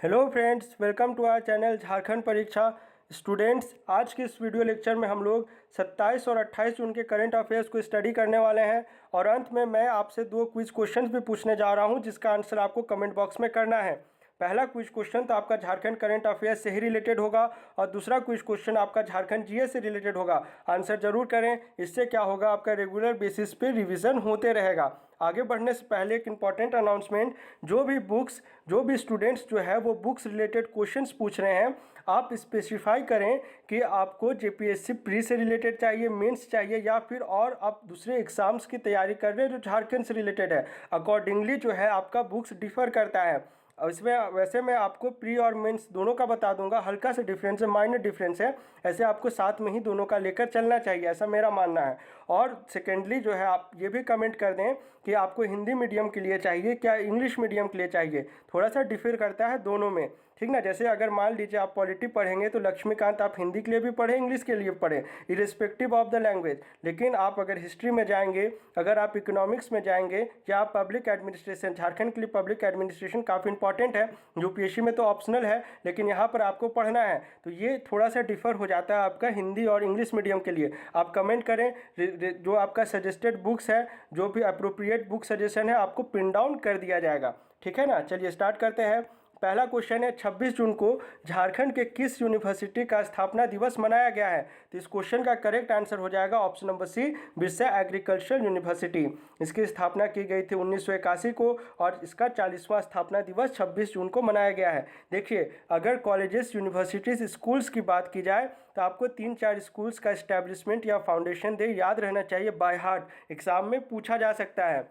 Hello friends, welcome to our channel Jharkhand Pariksha students. आज के इस वीडियो लेक्चर में हम लोग 27 और 28 जून के करंट अफेयर्स को स्टडी करने वाले हैं और अंत में मैं आपसे 2 क्विज क्वेश्चंस भी पूछने जा रहा हूं जिसका आंसर आपको कमेंट बॉक्स में करना है। पहला क्विज क्वेश्चन तो आपका झारखंड करंट अफेयर्स से ही रिलेटेड होगा और दूसरा क्विज क्वेश्चन आपका झारखंड जीएस से रिलेटेड होगा। आंसर जरूर करें, इससे क्या होगा, आपका रेगुलर बेसिस पे रिवीजन होते रहेगा। आगे बढ़ने से पहले एक इम्पॉर्टेंट अनाउंसमेंट, जो भी स्टूडेंट्स जो है वो बुक्स रिलेटेड क्वेश्चंस पूछ रहे हैं, आप स्पेसिफाई करें कि आपको जेपीएससी प्री से रिलेटेड चाहिए, मेंस चाहिए या फिर और आप दूसरे एग्जाम्स की तैयारी कर रहे हैं जो झारखंड से रिलेटेड है। अकॉर्डिंगली जो है आपका बुक्स डिफर करता है। और इसमें वैसे मैं आपको प्री और मेंस दोनों का बता दूंगा, हल्का सा डिफरेंस है, माइनर डिफरेंस है, ऐसे आपको साथ में ही दोनों का लेकर चलना चाहिए, ऐसा मेरा मानना है। और सेकेंडली जो है आप ये भी कमेंट कर दें कि आपको हिंदी मीडियम के लिए चाहिए क्या इंग्लिश मीडियम के लिए चाहिए, थोड़ा सा डिफर करता है दोनों में, ठीक ना। जैसे अगर मान लीजिए आप पॉलिटी पढ़ेंगे तो लक्ष्मीकांत आप हिंदी के लिए भी पढ़ें, इंग्लिश के लिए पढ़ें, इरिस्पेक्टिव ऑफ द लैंग्वेज। लेकिन आप अगर हिस्ट्री में जाएंगे, अगर आप इकोनॉमिक्स में जाएंगे या आप पब्लिक एडमिनिस्ट्रेशन, झारखंड के लिए पब्लिक एडमिनिस्ट्रेशन काफ़ी इंपॉर्टेंट है, यूपीएससी में तो ऑप्शनल है लेकिन यहाँ पर आपको पढ़ना है, तो ये थोड़ा सा डिफर हो जाता है आपका हिंदी और इंग्लिश मीडियम के लिए। आप कमेंट करें, जो आपका सजेस्टेड बुक्स है, जो भी अप्रोप्रिएट बुक सजेशन है, आपको पिन डाउन कर दिया जाएगा, ठीक है ना। चलिए स्टार्ट करते हैं। पहला क्वेश्चन है, 26 जून को झारखंड के किस यूनिवर्सिटी का स्थापना दिवस मनाया गया है? तो इस क्वेश्चन का करेक्ट आंसर हो जाएगा option number C, Birsa agricultural university. इसकी स्थापना की गई थी 1981 को और इसका 40वां स्थापना दिवस 26 जून को मनाया गया है। देखिए, अगर कॉलेजेस, यूनिवर्सिटीज, स्कूल्स की बात की जाए तो आपको 3-4 स्कूल्स का एस्टेब्लिशमेंट या फाउंडेशन डे याद रहना चाहिए बाय हार्ट, एग्जाम में पूछा जा सकता है।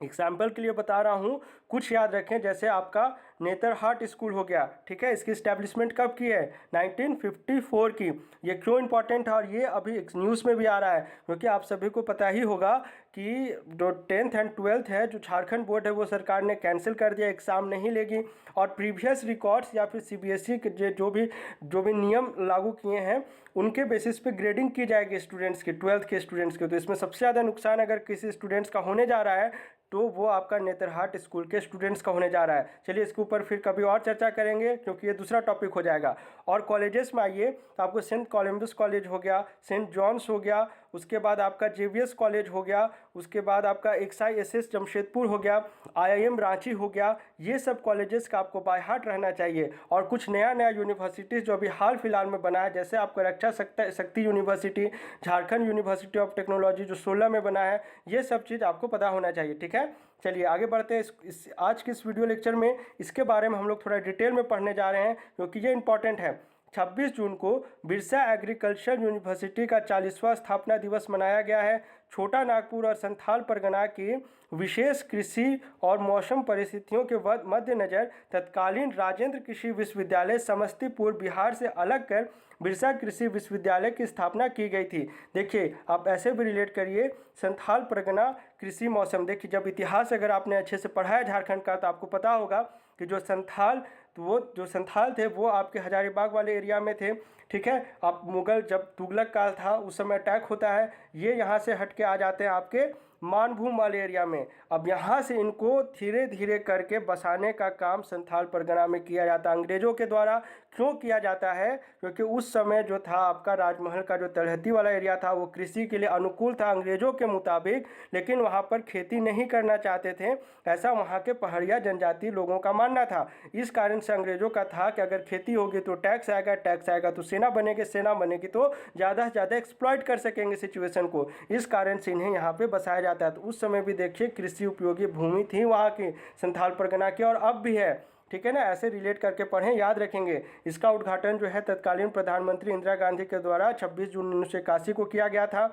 एग्जाम्पल के लिए बता रहा हूँ, कुछ याद रखें, जैसे आपका नेतरहाट स्कूल हो गया, ठीक है, इसकी स्टैब्लिशमेंट कब की है? 1954 की। ये क्यों इंपॉर्टेंट है और ये अभी न्यूज़ में भी आ रहा है क्योंकि आप सभी को पता ही होगा कि जो 10th एंड 12th है, जो झारखंड बोर्ड है, वो सरकार ने कैंसिल कर दिया, एग्ज़ाम नहीं लेगी और प्रीवियस रिकॉर्ड्स या फिर सीबीएसई के जो भी नियम लागू किए हैं उनके बेसिस पे ग्रेडिंग की जाएगी स्टूडेंट्स की, 12th के स्टूडेंट्स की। तो इसमें सबसे ज़्यादा नुकसान अगर किसी स्टूडेंट्स का होने जा रहा है तो वो आपका नेतरहाट स्कूल के स्टूडेंट्स का होने जा रहा है। चलिए इसके ऊपर फिर कभी और चर्चा करेंगे क्योंकि ये दूसरा टॉपिक हो जाएगा। और कॉलेजेस में आइए तो आपको सेंट कोलंबस कॉलेज हो गया, सेंट जॉन्स हो गया, उसके बाद आपका जेवीएस कॉलेज हो गया, उसके बाद आपका एक्सआईएसएस जमशेदपुर हो गया, आईआईएम रांची हो गया, ये सब कॉलेजेस का आपको बाय हार्ट रहना चाहिए। और कुछ नया यूनिवर्सिटीज़ जो अभी हाल फिलहाल में बना है, जैसे आपका रक्षा शक्ति university, Jharkhand university of technology जो 16 में बना है, ये सब चीज़ आपको पता होना चाहिए, ठीक है। चलिए आगे बढ़ते हैं। आज के इस वीडियो लेक्चर में इसके बारे में हम लोग थोड़ा डिटेल में पढ़ने जा रहे हैं क्योंकि ये इंपॉर्टेंट है। 26 जून को बिरसा एग्रीकल्चर यूनिवर्सिटी का 40वां स्थापना दिवस मनाया गया है। छोटा नागपुर और संथाल परगना की विशेष कृषि और मौसम परिस्थितियों के मद्देनजर तत्कालीन राजेंद्र कृषि विश्वविद्यालय समस्तीपुर बिहार से अलग कर बिरसा कृषि विश्वविद्यालय की स्थापना की गई थी। देखिए, आप ऐसे भी रिलेट करिए, संथाल परगना कृषि मौसम। देखिए, जब इतिहास अगर आपने अच्छे से पढ़ा है झारखंड का तो आपको पता होगा कि जो संथाल थे वो आपके हजारीबाग वाले एरिया में थे, ठीक है। आप मुगल जब तुगलक काल था उस समय अटैक होता है, ये यहाँ से हट के आ जाते हैं आपके मानभूम वाले एरिया में। अब यहाँ से इनको धीरे धीरे करके बसाने का काम संथाल परगना में किया जाता है अंग्रेजों के द्वारा। क्यों किया जाता है? क्योंकि उस समय जो था आपका राजमहल का जो तलहटी वाला एरिया था वो कृषि के लिए अनुकूल था अंग्रेजों के मुताबिक, लेकिन वहाँ पर खेती नहीं करना चाहते थे, ऐसा वहाँ के पहाड़िया जनजाति लोगों का मानना था। इस कारण से अंग्रेजों का था कि अगर खेती होगी तो टैक्स आएगा तो सेना बनेगी तो ज़्यादा से ज़्यादा एक्सप्लॉइट कर सकेंगे सिचुएशन को। इस कारण से इन्हें यहाँ पे बसाया जाता है। तो उस समय भी देखिए कृषि उपयोगी भूमि थी वहाँ की संथाल परगना की, और अब भी है, ठीक है ना। ऐसे रिलेट करके पढ़ें, याद रखेंगे। इसका उद्घाटन जो है तत्कालीन प्रधानमंत्री इंदिरा गांधी के द्वारा 26 जून 1981 को किया गया था।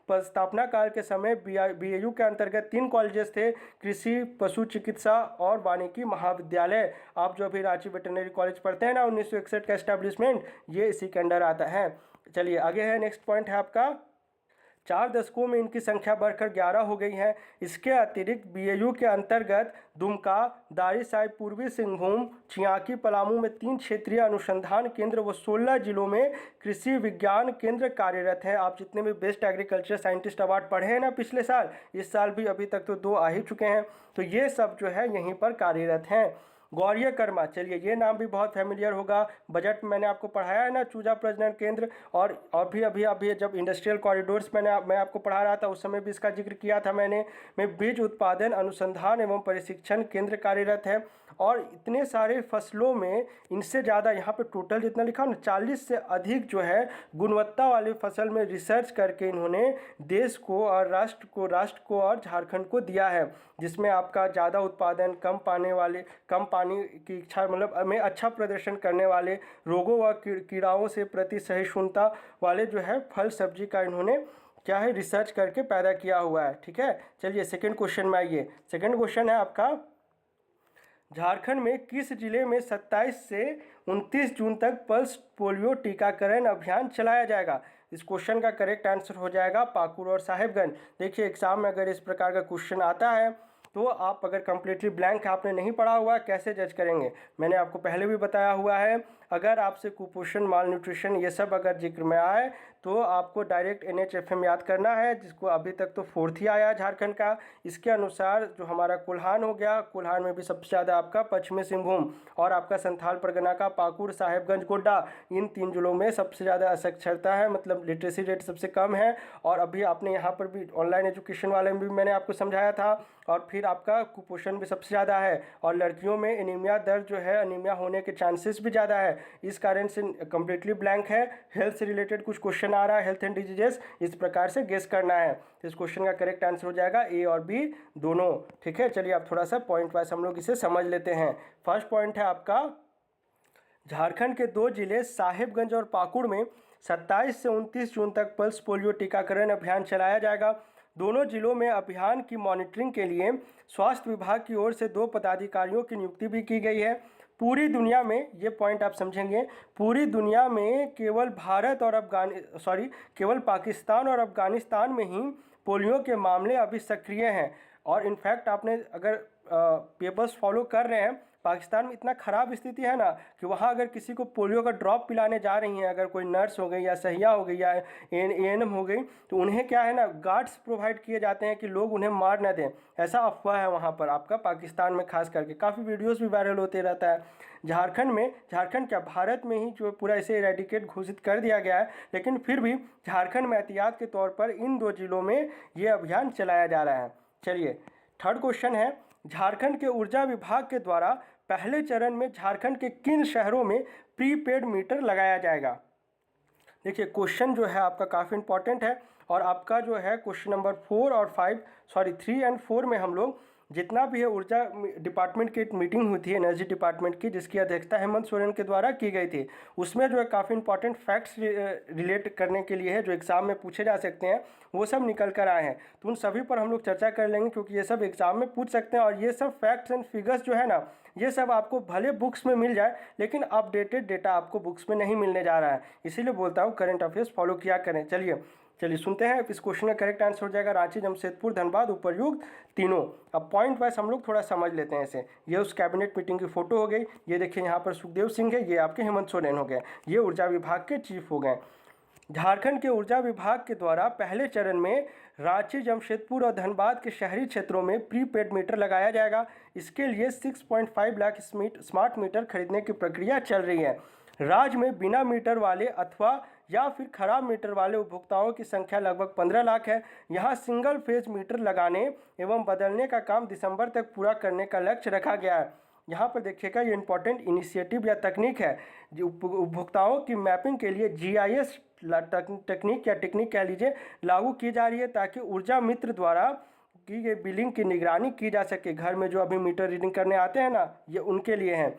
स्थापना काल के समय बीएयू के अंतर्गत 3 कॉलेजेस थे, कृषि, पशु चिकित्सा और वानिकी महाविद्यालय। आप जो अभी रांची वेटरनरी कॉलेज पढ़ते हैं ना 1961 का एस्टेब्लिशमेंट, ये इसी के अंडर आता है। चलिए आगे है, नेक्स्ट पॉइंट है आपका, 4 दशकों में इनकी संख्या बढ़कर 11 हो गई है। इसके अतिरिक्त बीएयू के अंतर्गत दुमका, दारीसाई, पूर्वी सिंहभूम, चियाकी, पलामू में 3 क्षेत्रीय अनुसंधान केंद्र व 16 जिलों में कृषि विज्ञान केंद्र कार्यरत हैं। आप जितने भी बेस्ट एग्रीकल्चर साइंटिस्ट अवार्ड पढ़े हैं ना पिछले साल, इस साल भी अभी तक तो 2 आ ही चुके हैं, तो ये सब जो है यहीं पर कार्यरत हैं। गौरीय कर्मा, चलिए ये नाम भी बहुत फैमिलियर होगा, बजट में मैंने आपको पढ़ाया है ना, चूजा प्रजनन केंद्र। और भी अभी जब इंडस्ट्रियल कॉरिडोर्स मैं आपको पढ़ा रहा था उस समय भी इसका जिक्र किया था मैंने। में बीज उत्पादन अनुसंधान एवं प्रशिक्षण केंद्र कार्यरत है। और इतने सारे फसलों में इनसे ज़्यादा यहाँ पे टोटल जितना लिखा ना 40 से अधिक जो है गुणवत्ता वाले फसल में रिसर्च करके इन्होंने देश को और राष्ट्र को और झारखंड को दिया है, जिसमें आपका ज़्यादा उत्पादन, कम पानी की इच्छा मतलब में अच्छा प्रदर्शन करने वाले, रोगों व कीड़ाओं से प्रति सहिष्णुता वाले जो है फल सब्जी का इन्होंने क्या है रिसर्च करके पैदा किया हुआ है। ठीक है, चलिए सेकंड क्वेश्चन में आइए। सेकंड क्वेश्चन है आपका, झारखंड में किस जिले में 27 से 29 जून तक पल्स पोलियो टीकाकरण अभियान चलाया जाएगा? इस क्वेश्चन का करेक्ट आंसर हो जाएगा पाकुड़ और साहेबगंज। देखिए एग्जाम में अगर इस प्रकार का क्वेश्चन आता है तो आप अगर कंप्लीटली ब्लैंक आपने नहीं पढ़ा हुआ कैसे जज करेंगे? मैंने आपको पहले भी बताया हुआ है, अगर आपसे कुपोषण, माल न्यूट्रिशन ये सब अगर जिक्र में आए तो आपको डायरेक्ट NHFM याद करना है, जिसको अभी तक तो 4th ही आया झारखंड का। इसके अनुसार जो हमारा कोल्हान हो गया, कोल्हान में भी सबसे ज़्यादा आपका पश्चिमी सिंहभूम और आपका संथाल परगना का पाकुड़, साहेबगंज, गोड्डा, इन 3 जिलों में सबसे ज़्यादा साक्षरता है, मतलब लिटरेसी रेट सबसे कम है। और अभी आपने यहाँ पर भी ऑनलाइन एजुकेशन वाले में भी मैंने आपको समझाया था। और फिर आपका कुपोषण भी सबसे ज़्यादा है और लड़कियों में एनीमिया दर जो है, एनीमिया होने के चांसेस भी ज़्यादा है। इस कारण से कम्प्लीटली ब्लैंक है। हेल्थ से रिलेटेड कुछ क्वेश्चन आ रहा है, हेल्थ एंड डिजीजेस, इस प्रकार से गेस करना है। तो इस क्वेश्चन का करेक्ट आंसर हो जाएगा ए और बी दोनों। ठीक है, चलिए आप थोड़ा सा पॉइंट वाइज हम लोग इसे समझ लेते हैं। फर्स्ट पॉइंट है आपका, झारखंड के 2 जिले साहेबगंज और पाकुड़ में 27 से 29 जून तक पल्स पोलियो टीकाकरण अभियान चलाया जाएगा। दोनों जिलों में अभियान की मॉनिटरिंग के लिए स्वास्थ्य विभाग की ओर से 2 पदाधिकारियों की नियुक्ति भी की गई है। पूरी दुनिया में, ये पॉइंट आप समझेंगे, पूरी दुनिया में केवल केवल पाकिस्तान और अफगानिस्तान में ही पोलियो के मामले अभी सक्रिय हैं। और इनफैक्ट आपने अगर पेपर्स फॉलो कर रहे हैं, पाकिस्तान में इतना ख़राब स्थिति है ना कि वहाँ अगर किसी को पोलियो का ड्रॉप पिलाने जा रही हैं, अगर कोई नर्स हो गई या सहिया हो गई या ANM हो गई, तो उन्हें क्या है ना गार्ड्स प्रोवाइड किए जाते हैं कि लोग उन्हें मार न दें। ऐसा अफवाह है वहाँ पर आपका पाकिस्तान में, खास करके काफ़ी वीडियोज़ भी वायरल होते रहता है। झारखंड क्या भारत में ही जो पूरा इसे इरेडिकेट घोषित कर दिया गया है, लेकिन फिर भी झारखंड में एहतियात के तौर पर इन 2 जिलों में ये अभियान चलाया जा रहा है। चलिए थर्ड क्वेश्चन है, झारखंड के ऊर्जा विभाग के द्वारा पहले चरण में झारखंड के किन शहरों में प्रीपेड मीटर लगाया जाएगा? देखिए क्वेश्चन जो है आपका काफ़ी इंपॉर्टेंट है और आपका जो है क्वेश्चन नंबर 3 और 4 में हम लोग जितना भी है ऊर्जा डिपार्टमेंट की मीटिंग हुई थी, एनर्जी डिपार्टमेंट की, जिसकी अध्यक्षता हेमंत सोरेन के द्वारा की गई थी, उसमें जो है काफ़ी इंपॉर्टेंट फैक्ट्स रिलेट करने के लिए है जो एग्ज़ाम में पूछे जा सकते हैं, वो सब निकल कर आए हैं। तो उन सभी पर हम लोग चर्चा कर लेंगे क्योंकि ये सब एग्ज़ाम में पूछ सकते हैं। और ये सब फैक्ट्स एंड फिगर्स जो है ना, ये सब आपको भले बुक्स में मिल जाए लेकिन अपडेटेड डेटा आपको बुक्स में नहीं मिलने जा रहा है, इसीलिए बोलता हूँ करंट अफेयर्स फॉलो किया करें। चलिए सुनते हैं इस क्वेश्चन का करेक्ट आंसर हो जाएगा रांची, जमशेदपुर, धनबाद, उपर्युक्त तीनों। अब पॉइंट वाइज हम लोग थोड़ा समझ लेते हैं इसे। ये उस कैबिनेट मीटिंग की फोटो हो गई, ये देखिए यहाँ पर सुखदेव सिंह है, ये आपके हेमंत सोरेन हो गए, ये ऊर्जा विभाग के चीफ हो गए। झारखंड के ऊर्जा विभाग के द्वारा पहले चरण में रांची, जमशेदपुर और धनबाद के शहरी क्षेत्रों में प्रीपेड मीटर लगाया जाएगा। इसके लिए 6.5 लाख स्मार्ट मीटर खरीदने की प्रक्रिया चल रही है। राज्य में बिना मीटर वाले अथवा या फिर खराब मीटर वाले उपभोक्ताओं की संख्या लगभग 15 लाख है। यहाँ सिंगल फेज मीटर लगाने एवं बदलने का काम दिसंबर तक पूरा करने का लक्ष्य रखा गया है। यहाँ पर देखिएगा ये इंपॉर्टेंट इनिशिएटिव या तकनीक है जो उपभोक्ताओं की मैपिंग के लिए GIS टेक्निक कह लीजिए लागू की जा रही है, ताकि ऊर्जा मित्र द्वारा की गई बिलिंग की निगरानी की जा सके। घर में जो अभी मीटर रीडिंग करने आते हैं ना, ये उनके लिए हैं।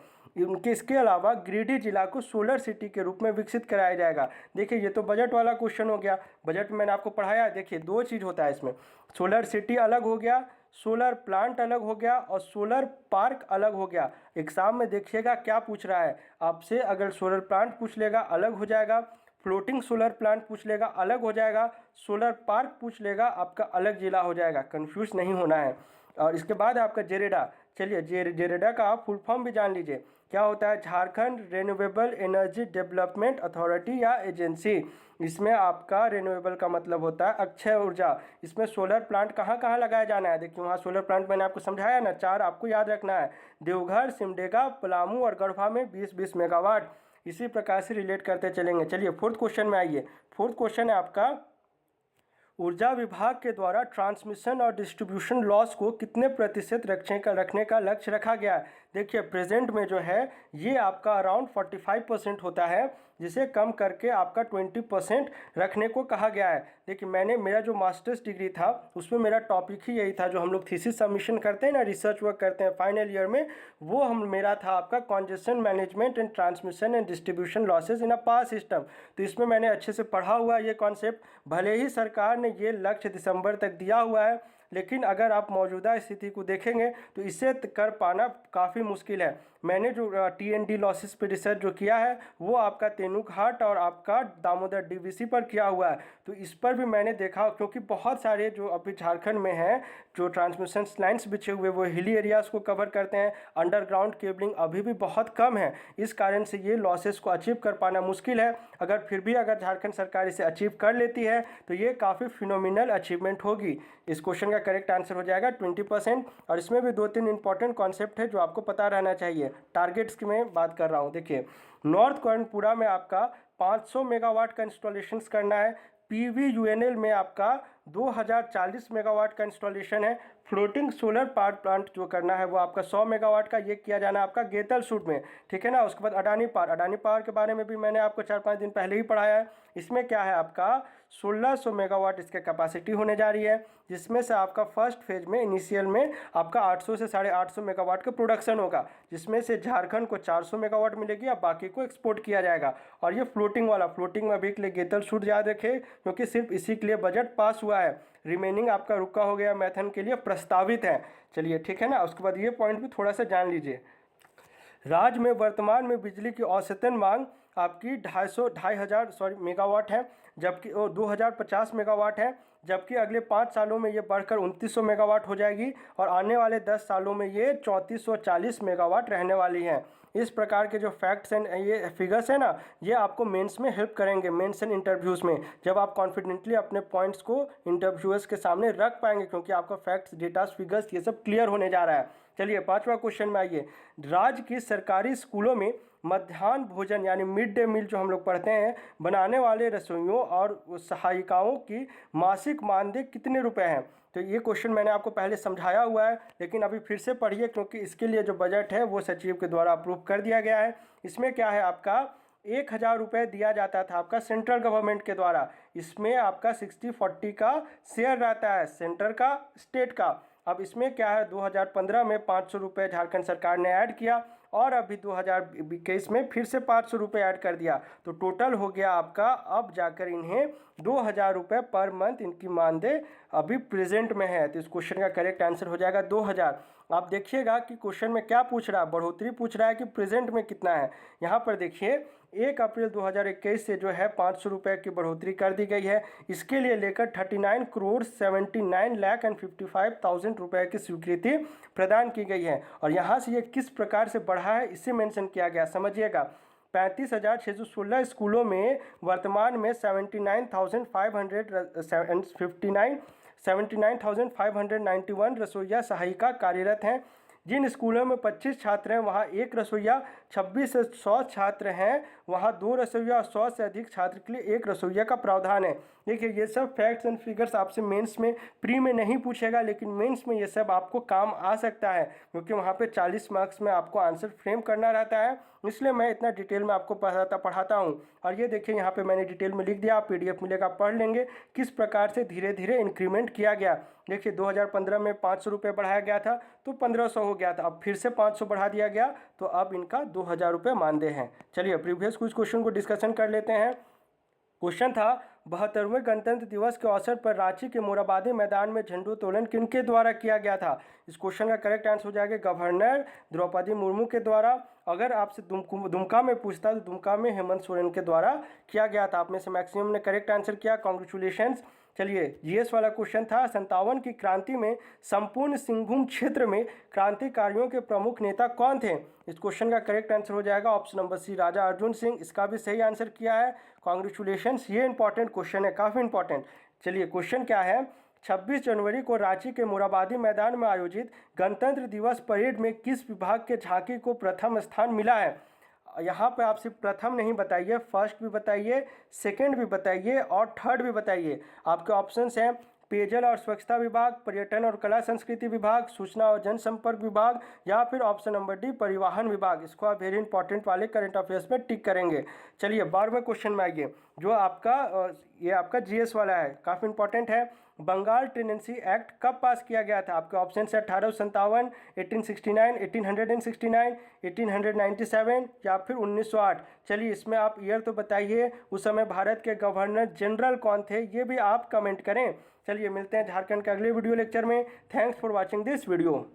इसके अलावा गिरिडीह जिला को सोलर सिटी के रूप में विकसित कराया जाएगा। देखिए ये तो बजट वाला क्वेश्चन हो गया, बजट में मैंने आपको पढ़ाया। देखिए 2 चीज़ होता है इसमें, सोलर सिटी अलग हो गया, सोलर प्लांट अलग हो गया और सोलर पार्क अलग हो गया। एग्जाम में देखिएगा क्या पूछ रहा है आपसे, अगर सोलर प्लांट पूछ लेगा अलग हो जाएगा, फ्लोटिंग सोलर प्लांट पूछ लेगा अलग हो जाएगा, सोलर पार्क पूछ लेगा आपका अलग जिला हो जाएगा, कंफ्यूज नहीं होना है। और इसके बाद आपका जेरेडा, चलिए जेरेडा का आप फुल फॉर्म भी जान लीजिए, क्या होता है? Jharkhand renewable energy development authority या एजेंसी। इसमें आपका रिन्यूएबल का मतलब होता है अक्षय ऊर्जा। इसमें सोलर प्लांट कहाँ कहाँ लगाया जाना है? देखिए वहाँ सोलर प्लांट मैंने आपको समझाया ना, 4 आपको याद रखना है। देवघर, सिमडेगा, पलामू और गढ़वा में 20-20 मेगावाट। इसी प्रकार से रिलेट करते चलेंगे। चलिए फोर्थ क्वेश्चन में आइए। फोर्थ क्वेश्चन है आपका, ऊर्जा विभाग के द्वारा ट्रांसमिशन और डिस्ट्रीब्यूशन लॉस को कितने प्रतिशत रखने का लक्ष्य रखा गया है? देखिए प्रेजेंट में जो है ये आपका अराउंड 45% होता है, जिसे कम करके आपका 20% रखने को कहा गया है। देखिए मेरा जो मास्टर्स डिग्री था उसमें मेरा टॉपिक ही यही था, जो हम लोग थीसिस सबमिशन करते हैं ना, रिसर्च वर्क करते हैं फाइनल ईयर में, वो मेरा था आपका congestion management and transmission and distribution losses in a power system. तो इसमें मैंने अच्छे से पढ़ा हुआ ये कॉन्सेप्ट। भले ही सरकार ने ये लक्ष्य दिसंबर तक दिया हुआ है, लेकिन अगर आप मौजूदा स्थिति को देखेंगे तो इसे कर पाना काफ़ी मुश्किल है। मैंने जो TND लॉसेस पे रिसर्च जो किया है वो आपका तेनुघाट और आपका दामोदर DVC पर किया हुआ है। तो इस पर भी मैंने देखा, क्योंकि बहुत सारे जो अभी झारखंड में हैं जो ट्रांसमिशन लाइन्स बिछे हुए वो हिली एरियाज़ को कवर करते हैं, अंडरग्राउंड केबलिंग अभी भी बहुत कम है। इस कारण से ये लॉसेस को अचीव कर पाना मुश्किल है। अगर फिर भी अगर झारखंड सरकार इसे अचीव कर लेती है तो ये काफ़ी फिनोमिनल अचीवमेंट होगी। इस क्वेश्चन का करेक्ट आंसर हो जाएगा 20%। और इसमें भी 2-3 इंपॉर्टेंट कॉन्सेप्ट है जो आपको पता रहना चाहिए। टारगेट्स की मैं बात कर रहा हूँ। देखिए नॉर्थ कर्णपुरा में आपका 500 मेगावाट का इंस्टॉलेशन करना है। PVUNL में आपका 2040 मेगावाट का इंस्टॉलेशन है। फ्लोटिंग सोलर पावर प्लांट जो करना है वो आपका 100 मेगावाट का, ये किया जाना है आपका गेतलसूट में, ठीक है ना। उसके बाद अडानी पावर के बारे में भी मैंने आपको 4-5 दिन पहले ही पढ़ाया है। इसमें क्या है आपका 1600 मेगावाट इसकी कैपेसिटी होने जा रही है, जिसमें से आपका फर्स्ट फेज में इनिशियल में आपका 800 से 850 मेगावाट का प्रोडक्शन होगा, जिसमें से झारखंड को 400 मेगावाट मिलेगी और बाकी को एक्सपोर्ट किया जाएगा। और ये फ्लोटिंग में अभी के लिए गेतलसूट याद रखें, क्योंकि सिर्फ इसी के लिए बजट पास हुआ है। रिमेनिंग आपका रुका हो गया मैथन के लिए प्रस्तावित है। चलिए ठीक है ना। उसके बाद ये पॉइंट भी थोड़ा सा जान लीजिए। राज्य में वर्तमान में बिजली की औसतन मांग आपकी 2,500 मेगावाट है, जबकि 2050 मेगावाट है, जबकि अगले 5 सालों में ये बढ़कर 2900 मेगावाट हो जाएगी और आने वाले 10 सालों में ये 3440 मेगावाट रहने वाली है। इस प्रकार के जो फैक्ट्स एंड ये फिगर्स है ना, ये आपको मेंस में हेल्प करेंगे, मेंस एंड इंटरव्यूज़ में, जब आप कॉन्फिडेंटली अपने पॉइंट्स को इंटरव्यूअर्स के सामने रख पाएंगे, क्योंकि आपका फैक्ट्स, डेटास, फिगर्स ये सब क्लियर होने जा रहा है। चलिए 5वां क्वेश्चन में आइए। राज्य की सरकारी स्कूलों में मध्याह्न भोजन यानी मिड डे मील जो हम लोग पढ़ते हैं, बनाने वाले रसोइयों और सहायिकाओं की मासिक मानदेय कितने रुपए हैं? तो ये क्वेश्चन मैंने आपको पहले समझाया हुआ है, लेकिन अभी फिर से पढ़िए, क्योंकि इसके लिए जो बजट है वो सचिव के द्वारा अप्रूव कर दिया गया है। इसमें क्या है आपका 1000 रुपये दिया जाता था आपका सेंट्रल गवर्नमेंट के द्वारा। इसमें आपका 60-40 का शेयर रहता है सेंटर का, स्टेट का। अब इसमें क्या है 2015 में 500 रुपये झारखंड सरकार ने ऐड किया और अभी 2021 में फिर से 500 रुपये ऐड कर दिया, तो टोटल हो गया आपका अब जाकर इन्हें 2000 रुपये पर मंथ इनकी मानदेय अभी प्रेजेंट में है। तो इस क्वेश्चन का करेक्ट आंसर हो जाएगा 2000। आप देखिएगा कि क्वेश्चन में क्या पूछ रहा है, बढ़ोतरी पूछ रहा है कि प्रेजेंट में कितना है। यहाँ पर देखिए 1 अप्रैल 2021 से जो है 500 रुपये की बढ़ोतरी कर दी गई है। इसके लिए लेकर 39,79,55,000 रुपये की स्वीकृति प्रदान की गई है। और यहाँ से ये किस प्रकार से बढ़ा है इसे मेंशन किया गया, समझिएगा। 35,616 स्कूलों में वर्तमान में 79,591 रसोइया सहायिका कार्यरत हैं। जिन स्कूलों में 25 छात्र हैं वहाँ 1 रसोइया, 26 से 100 छात्र हैं वहाँ 2 रसोइया और 100 से अधिक छात्र के लिए 1 रसोइया का प्रावधान है। देखिए ये सब फैक्ट्स एंड फिगर्स आपसे मेंस में प्री में नहीं पूछेगा, लेकिन मेंस में ये सब आपको काम आ सकता है, क्योंकि वहाँ पे 40 मार्क्स में आपको आंसर फ्रेम करना रहता है। इसलिए मैं इतना डिटेल में आपको पढ़ाता हूँ। और ये देखिए यहाँ पे मैंने डिटेल में लिख दिया, PDF मिलेगा, पढ़ लेंगे किस प्रकार से धीरे धीरे इंक्रीमेंट किया गया। देखिए 2015 में 500 रुपये बढ़ाया गया था तो 1500 हो गया था, अब फिर से 500 बढ़ा दिया गया तो अब इनका 2000 रुपये मानदेय हैं। चलिए प्रीवियस कुछ क्वेश्चन को डिस्कशन कर लेते हैं। क्वेश्चन था 72वें गणतंत्र दिवस के अवसर पर रांची के मोरहाबादी मैदान में झंडोत्तोलन किनके द्वारा किया गया था? इस क्वेश्चन का करेक्ट आंसर हो जाएगा गवर्नर द्रौपदी मुर्मू के द्वारा। अगर आपसे दुमका में पूछता तो दुमका में हेमंत सोरेन के द्वारा किया गया था। आप में से मैक्सिमम ने करेक्ट आंसर किया, कॉन्ग्रेचुलेशंस। चलिए जीएस वाला क्वेश्चन था, 57 की क्रांति में संपूर्ण सिंहभूम क्षेत्र में क्रांतिकारियों के प्रमुख नेता कौन थे? इस क्वेश्चन का करेक्ट आंसर हो जाएगा ऑप्शन नंबर सी, राजा अर्जुन सिंह। इसका भी सही आंसर किया है, कॉन्ग्रेचुलेशंस। ये इंपॉर्टेंट क्वेश्चन है, काफ़ी इंपॉर्टेंट। चलिए क्वेश्चन क्या है, 26 जनवरी को रांची के मोरहाबादी मैदान में आयोजित गणतंत्र दिवस परेड में किस विभाग के झांकी को प्रथम स्थान मिला है? यहाँ पे आप सिर्फ प्रथम नहीं बताइए, फर्स्ट भी बताइए, सेकंड भी बताइए और थर्ड भी बताइए। आपके ऑप्शंस हैं पेयजल और स्वच्छता विभाग, पर्यटन और कला संस्कृति विभाग, सूचना और जनसंपर्क विभाग, या फिर ऑप्शन नंबर डी परिवहन विभाग। इसको आप वेरी इंपॉर्टेंट वाले करंट अफेयर्स में टिक करेंगे। चलिए 12वें क्वेश्चन में आइए, जो आपका जीएस वाला है, काफ़ी इंपॉर्टेंट है। बंगाल टेनेंसी एक्ट कब पास किया गया था? आपके ऑप्शन है 1857, 1869, 1869, 1897 या फिर 1908। चलिए इसमें आप ईयर तो बताइए, उस समय भारत के गवर्नर जनरल कौन थे, ये भी आप कमेंट करें। चलिए मिलते हैं झारखंड के अगले वीडियो लेक्चर में। Thanks for watching this video.